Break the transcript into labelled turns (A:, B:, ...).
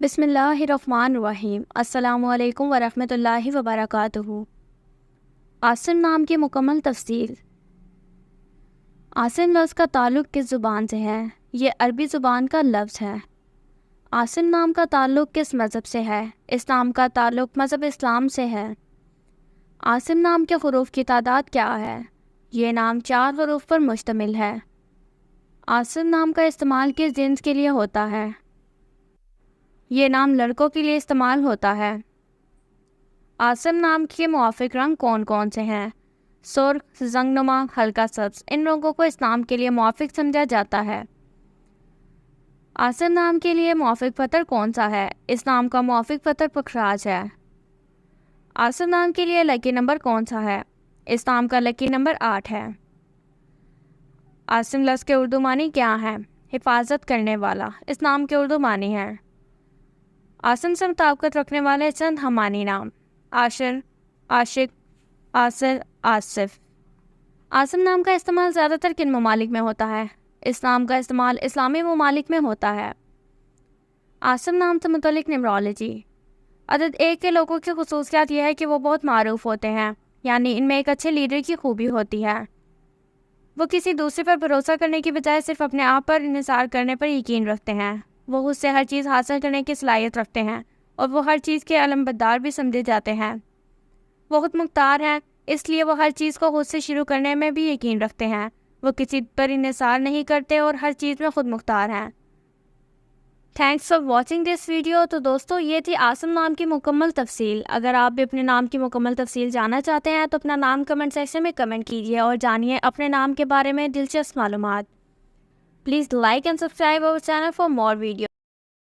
A: بسم اللہ الرحمن الرحیم۔ السلام علیکم ورحمۃ اللہ وبرکاتہ۔ عاصم نام کی مکمل تفصیل۔ عاصم لفظ کا تعلق کس زبان سے ہے؟ یہ عربی زبان کا لفظ ہے۔ عاصم نام کا تعلق کس مذہب سے ہے؟ اس نام کا تعلق مذہب اسلام سے ہے۔ عاصم نام کے حروف کی تعداد کیا ہے؟ یہ نام 4 حروف پر مشتمل ہے۔ عاصم نام کا استعمال کس جنس کے لیے ہوتا ہے؟ یہ نام لڑکوں کے لیے استعمال ہوتا ہے۔ عاصم نام کے موافق رنگ کون کون سے ہیں؟ سرخ، زنگنما، ہلکا سبز۔ ان رنگوں کو اس نام کے لیے موافق سمجھا جاتا ہے۔ عاصم نام کے لیے موافق پتھر کون سا ہے؟ اس نام کا موافق پتھر پکھراج ہے۔ عاصم نام کے لیے لکی نمبر کون سا ہے؟ اس نام کا لکی نمبر 8 ہے۔ عاصم لفظ کے اردو معنی کیا ہے؟ حفاظت کرنے والا۔ اس نام کے اردو معنی ہے۔ عاصم سے مطابقت رکھنے والے چند ہمانی نام: عاشر، عاشق، عاصر، آصف۔ عاصم نام کا استعمال زیادہ تر کن ممالک میں ہوتا ہے؟ اس نام کا استعمال اسلامی ممالک میں ہوتا ہے۔ عاصم نام سے متعلق نیمرولوجی۔ عدد 1 کے لوگوں کی خصوصیات یہ ہے کہ وہ بہت معروف ہوتے ہیں، یعنی ان میں ایک اچھے لیڈر کی خوبی ہوتی ہے۔ وہ کسی دوسرے پر بھروسہ کرنے کی بجائے صرف اپنے آپ پر انحصار کرنے پر یقین رکھتے ہیں۔ وہ اس سے ہر چیز حاصل کرنے کی صلاحیت رکھتے ہیں اور وہ ہر چیز کے علمبردار بھی سمجھے جاتے ہیں۔ وہ خود مختار ہیں، اس لیے وہ ہر چیز کو خود سے شروع کرنے میں بھی یقین رکھتے ہیں۔ وہ کسی پر انحصار نہیں کرتے اور ہر چیز میں خود مختار ہیں۔ Thanks for watching this video. تو دوستو، یہ تھی عاصم نام کی مکمل تفصیل۔ اگر آپ بھی اپنے نام کی مکمل تفصیل جاننا چاہتے ہیں تو اپنا نام کمنٹ سیکشن میں کمنٹ کیجیے اور جانیے اپنے نام کے بارے میں دلچسپ معلومات۔ Please like and subscribe our channel for more videos.